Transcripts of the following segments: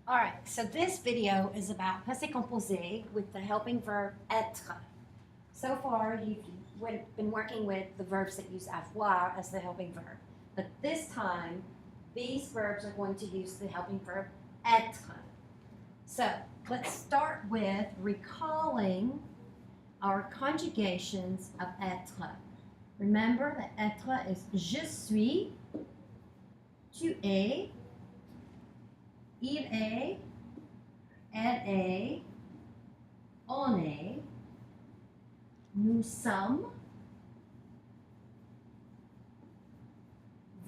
All right, so this video is about passé composé with the helping verb être. So far, been working with the verbs that use avoir as the helping verb. But this time, these verbs are going to use the helping verb être. So let's start with recalling our conjugations of être. Remember that être is je suis, tu es, il est, elle est, on est, nous sommes,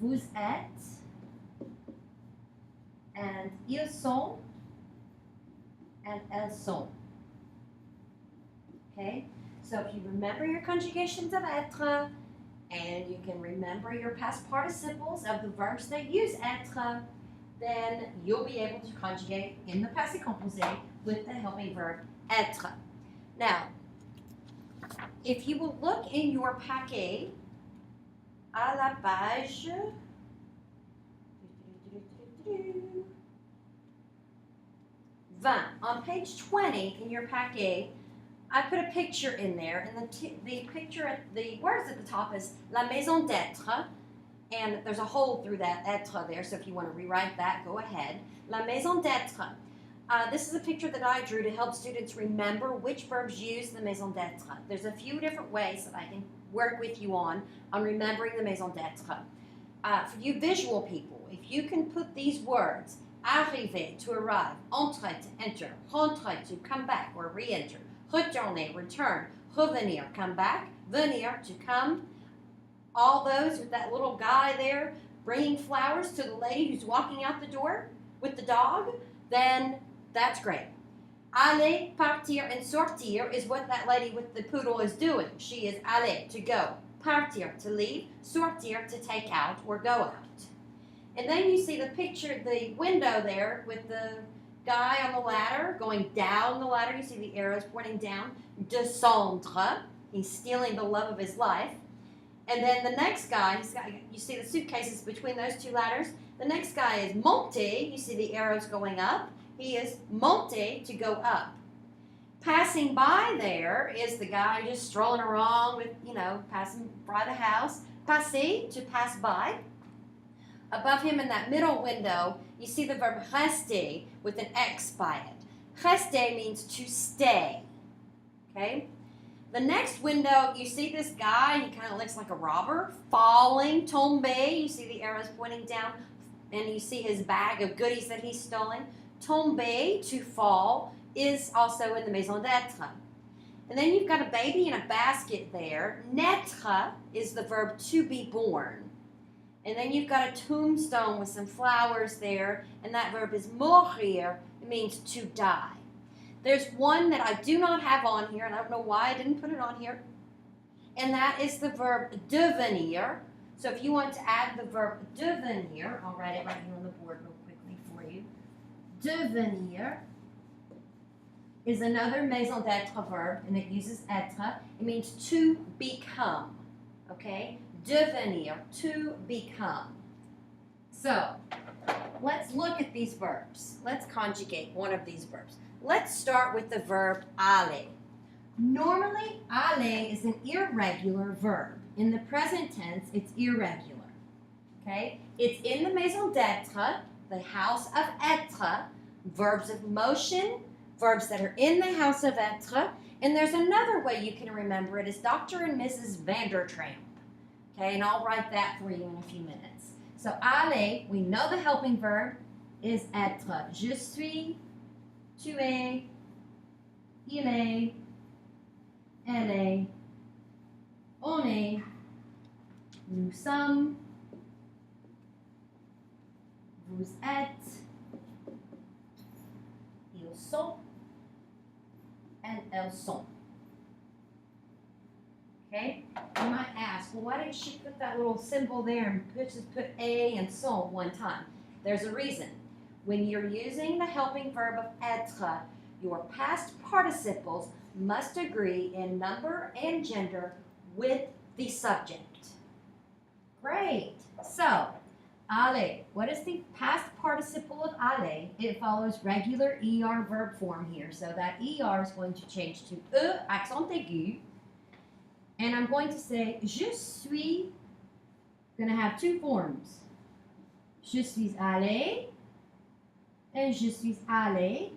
vous êtes, and ils sont, and elles sont. Okay? So if you remember your conjugations of être, and you can remember your past participles of the verbs that use être, then you'll be able to conjugate in the passé composé with the helping verb être. Now, if you will look in your paquet à la page 20, on page 20 in your paquet, I put a picture in there, and the words at the top is la maison d'être, and there's a hole through that être there, so if you want to rewrite that, go ahead. La maison d'être. This is a picture that I drew to help students remember which verbs use the maison d'être. There's a few different ways that I can work with you on remembering the maison d'être. For you visual people, if you can put these words, arriver, to arrive, entrer, to enter, rentrer, to come back or re-enter, retourner, return, revenir, come back, venir, to come, all those with that little guy there bringing flowers to the lady who's walking out the door with the dog, then that's great. Aller, partir, and sortir is what that lady with the poodle is doing. She is aller, to go, partir, to leave, sortir, to take out or go out. And then you see the picture, the window there with the guy on the ladder going down the ladder. You see the arrows pointing down. Descendre, he's stealing the love of his life. And then the next guy, you see the suitcases between those two ladders. The next guy is monter. You see the arrows going up. He is monter, to go up. Passing by there is the guy just strolling around with, passing by the house. Passer, to pass by. Above him in that middle window, you see the verb rester with an X by it. Rester means to stay. Okay? The next window, you see this guy, he kind of looks like a robber, falling, tomber. You see the arrows pointing down, and you see his bag of goodies that he's stolen. Tomber, to fall, is also in the maison d'être. And then you've got a baby in a basket there. Naître is the verb to be born. And then you've got a tombstone with some flowers there, and that verb is mourir. It means to die. There's one that I do not have on here, and I don't know why I didn't put it on here, and that is the verb devenir. So if you want to add the verb devenir, I'll write it right here on the board real quickly for you. Devenir is another maison d'être verb, and it uses être. It means to become, okay? Devenir, to become. So let's look at these verbs. Let's conjugate one of these verbs. Let's start with the verb aller. Normally, aller is an irregular verb. In the present tense, it's irregular. Okay? It's in the maison d'être, the house of être, verbs of motion, verbs that are in the house of être, and there's another way you can remember it is Dr. and Mrs. Vandertramp. Okay, and I'll write that for you in a few minutes. So aller, we know the helping verb is être. Je suis, tu es, il est, elle est, on est, nous sommes, vous êtes, ils sont, and elles sont. Okay? You might ask, well, why didn't she put that little symbol there and just put a and sont one time? There's a reason. When you're using the helping verb of être, your past participles must agree in number and gender with the subject. Great. So, aller. What is the past participle of aller? It follows regular ER verb form here. So that ER is going to change to E, accent aigu. And I'm going to say, je suis, going to have two forms. Je suis allé and je suis allée.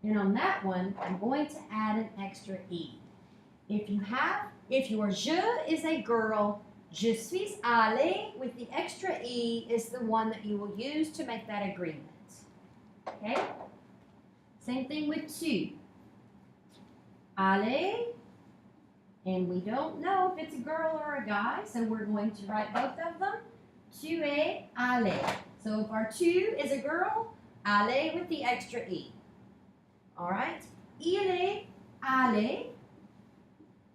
And on that one, I'm going to add an extra E. If your je is a girl, je suis allée with the extra E is the one that you will use to make that agreement. Okay? Same thing with tu. Aller, and we don't know if it's a girl or a guy, so we're going to write both of them. Tu es allé. So if our tu is a girl, allé with the extra E. All right? Il est allé.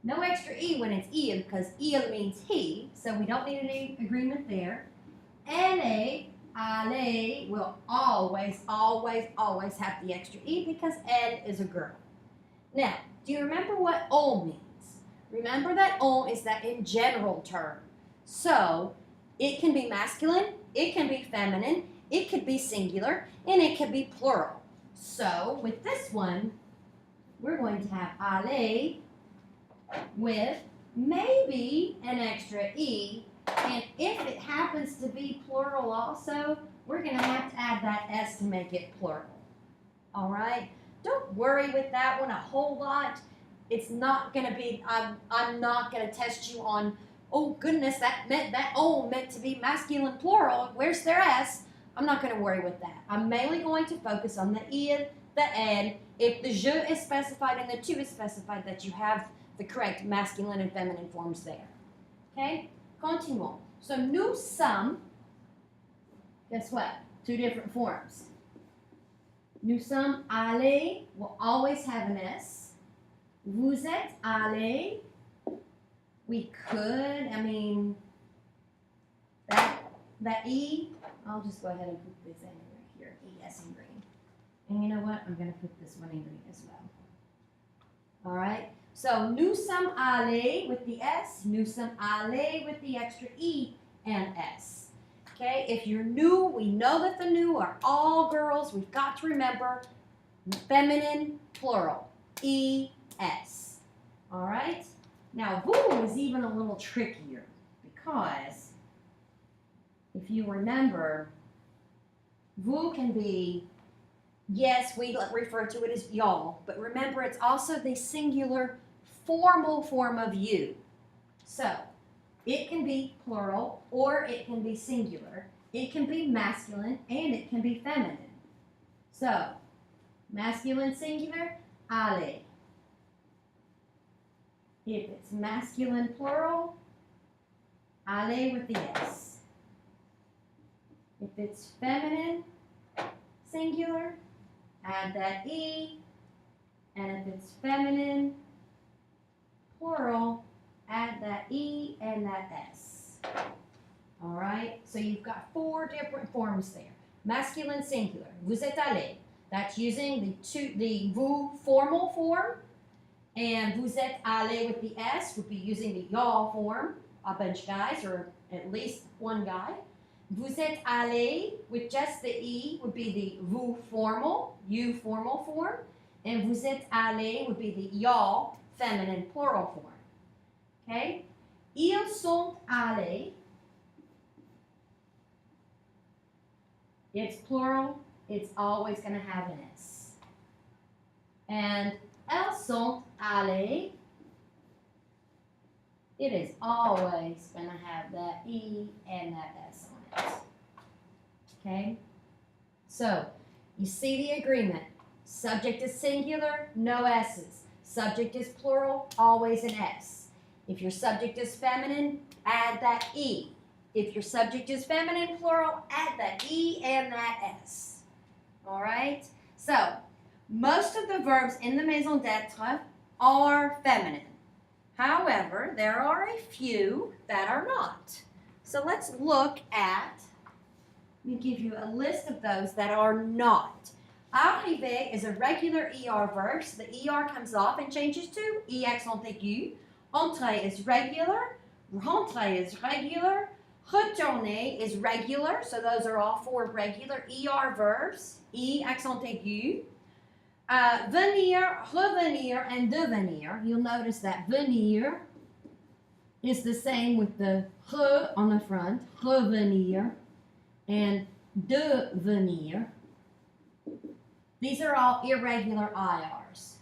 No extra E when it's il because il means he, so we don't need any agreement there. Elle est allée will always, always, always have the extra E because elle is a girl. Now, do you remember what on means? Remember that on is that in general term. So, it can be masculine, it can be feminine, it could be singular, and it could be plural. So, with this one, we're going to have aller with maybe an extra E, and if it happens to be plural also, we're going to have to add that S to make it plural. All right? Don't worry with that one a whole lot. It's not going to be, I'm not going to test you on, oh goodness, that O meant to be masculine plural. Where's their S? I'm not going to worry with that. I'm mainly going to focus on the il, the en. If the je is specified and the tu is specified, that you have the correct masculine and feminine forms there. Okay? Continuons. So nous sommes, guess what? Two different forms. Nous sommes allés will always have an S. Vous êtes allés, we could, that E, I'll just go ahead and put this in right here, ES in green. And you know what? I'm going to put this one in green as well. All right? So, nous sommes allés with the S, nous sommes allés with the extra E and S. Okay? If you're new, we know that the new are all girls. We've got to remember feminine, plural, E-S. All right? Now, vous is even a little trickier because if you remember, vous can be, yes, we refer to it as y'all, but remember it's also the singular formal form of you. So, it can be plural or it can be singular. It can be masculine and it can be feminine. So, masculine singular, allez. If it's masculine plural, allez with the S. If it's feminine singular, add that E. And if it's feminine plural, add that E and that S. All right? So you've got four different forms there. Masculine singular, vous êtes allés. That's using the vous formal form. And vous êtes allés with the S would be using the y'all form, a bunch of guys or at least one guy. Vous êtes allés with just the E would be the vous formal, you formal form. And vous êtes allés would be the y'all feminine plural form. Okay? Ils sont allés. It's plural. It's always going to have an S. And elles sont allées. It is always going to have that E and that S on it. Okay? So, you see the agreement. Subject is singular, no S's. Subject is plural, always an S. If your subject is feminine, add that E. If your subject is feminine, plural, add that E and that S. All right? So, most of the verbs in the maison d'être are feminine. However, there are a few that are not. So let's look at, let me give you a list of those that are not. Arriver is a regular ER verb, so the ER comes off and changes to E accent aigu. Entrer is regular, rentrer is regular, Retourner is regular, so those are all four regular ER verbs, E accent aigu. Venir, revenir, and devenir. You'll notice that venir is the same with the re on the front, revenir, and devenir. These are all irregular IRs.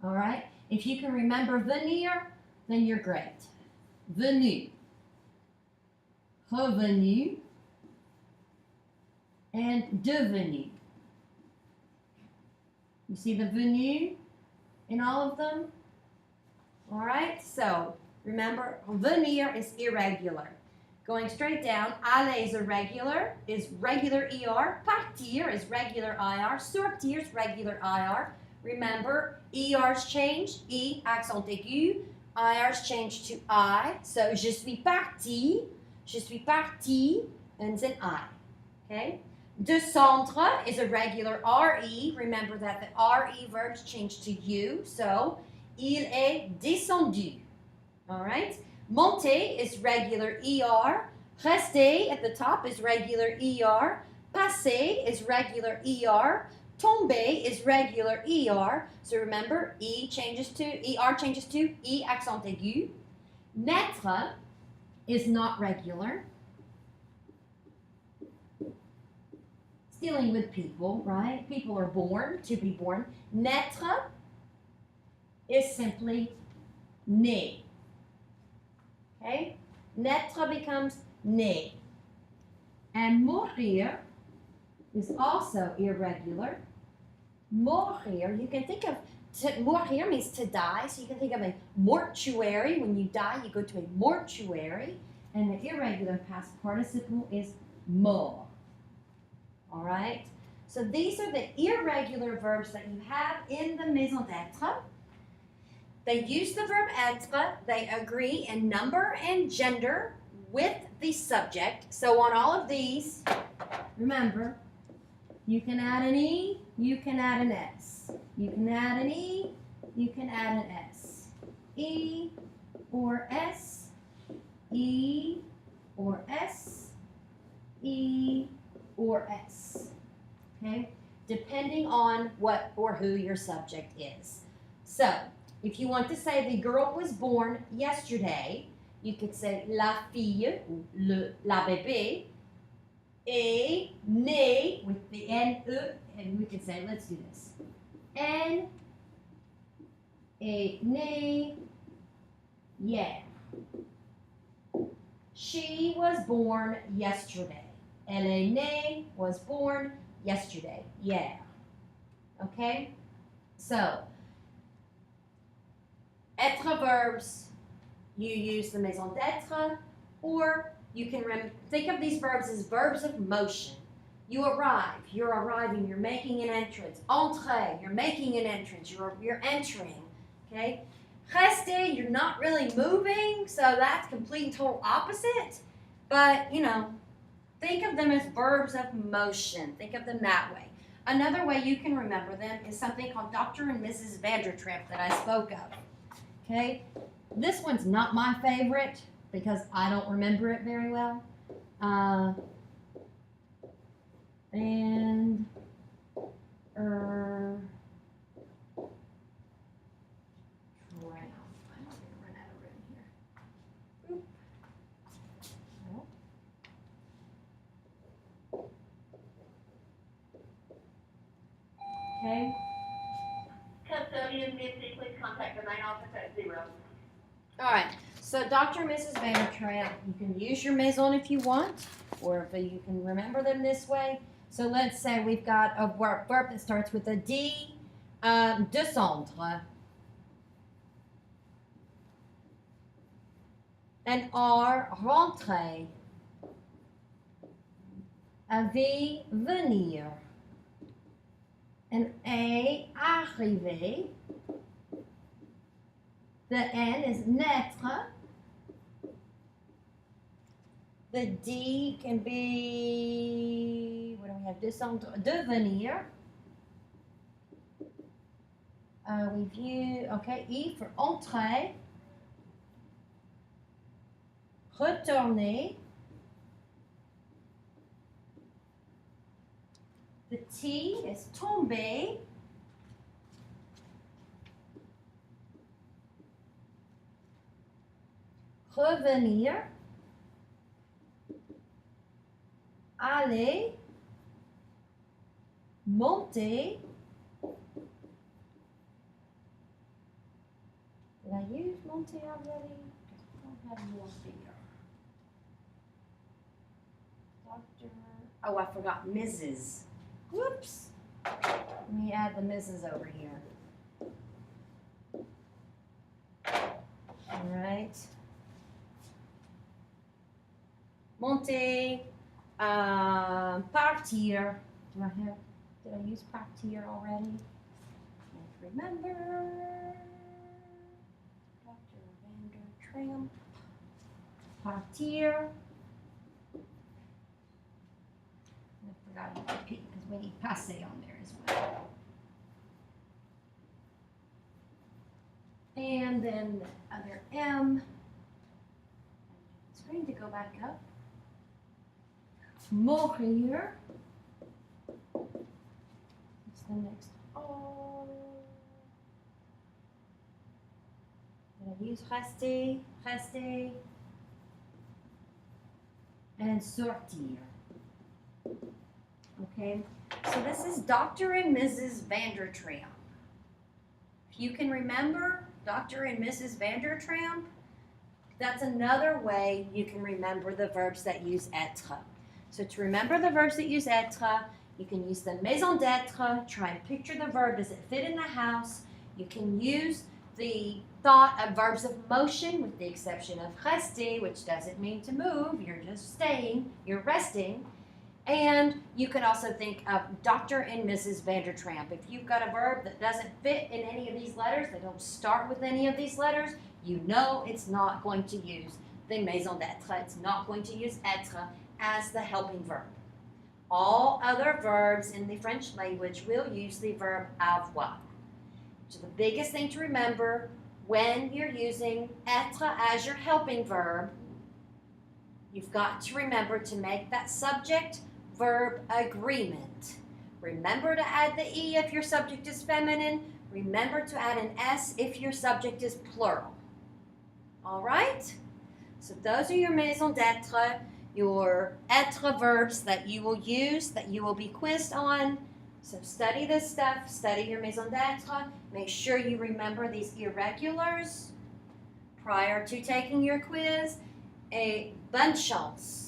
All right? If you can remember venir, then you're great. Venu, revenu, and devenu. You see the venu in all of them? All right, so remember, venir is irregular. Going straight down, aller is irregular, is regular ER. Partir is regular IR. Sortir is regular IR. Remember, ERs change, E accent aigu. IRs change to I. So, je suis parti, and then I. Okay? Descendre is a regular RE. Remember that the RE verbs change to U. So, il est descendu. All right? Monter is regular ER. Rester at the top is regular ER. Passer is regular ER. Tomber is regular ER. So remember, ER changes to E accent aigu. Naître is not regular. It's dealing with people, right? People are born, to be born. Naître is simply né. Okay? Naître becomes né. And mourir is also irregular. Mourir, you can think of, mourir means to die, so you can think of a mortuary. When you die, you go to a mortuary, and the irregular past participle is mort. All right? So these are the irregular verbs that you have in the maison d'être. They use the verb être, they agree in number and gender with the subject. So on all of these, remember, you can add an E, you can add an S. You can add an E, you can add an S. E or S, E or S, E or S. Okay? Depending on what or who your subject is. So, if you want to say the girl was born yesterday, you could say la fille, la bébé, est née with the N-E, and we could say, let's do this. Elle est née hier. She was born yesterday. Elle est née was born yesterday, hier. Okay? So, être verbs, you use the maison d'être, or you can think of these verbs as verbs of motion. You arrive, you're arriving, you're making an entrance. Entrer, you're making an entrance, you're entering. Okay? Rester, you're not really moving, so that's complete and total opposite. But, you know, think of them as verbs of motion. Think of them that way. Another way you can remember them is something called Dr. and Mrs. Vandertramp that I spoke of. Okay? This one's not my favorite because I don't remember it very well. Okay. Custodian Nancy, please contact the main office at 0. All right. So Dr. and Mrs. Vandertramp, you can use your maison if you want, or if you can remember them this way. So let's say we've got a verb that starts with a D, descendre, an R, rentrer, a V, venir, an A, arriver, the N is naître, the D can be, what do we have, descendre, devenir, okay, E for entrer, retourner. The T is tomber. Revenir. Aller. Monter. Did I use monter already? I don't have monter. Doctor. Oh, I forgot Mrs. Whoops. Let me add the Mrs. over here. All right. Monter. Partir. Did I use partir already? Can't remember. Dr. Vander Tramp. Partir. I forgot about the P because we need passé on there as well. And then the other M. Screen to go back up. Mourir. What's the next O? Did I use rester, rester, and sortir. Okay, so this is Dr. and Mrs. Vandertramp. If you can remember Dr. and Mrs. Vandertramp, that's another way you can remember the verbs that use être. So to remember the verbs that use être, you can use the maison d'être, try and picture the verb, does it fit in the house? You can use the thought of verbs of motion with the exception of rester, which doesn't mean to move, you're just staying, you're resting. And you can also think of Dr. and Mrs. Vandertramp. If you've got a verb that doesn't fit in any of these letters, they don't start with any of these letters, you know it's not going to use the maison d'être, it's not going to use être as the helping verb. All other verbs in the French language will use the verb avoir. So the biggest thing to remember when you're using être as your helping verb, you've got to remember to make that subject-verb agreement. Remember to add the E if your subject is feminine. Remember to add an S if your subject is plural. All right? So those are your maison d'être, your être verbs that you will use, that you will be quizzed on. So study this stuff, study your maison d'être. Make sure you remember these irregulars prior to taking your quiz. A bonne chance.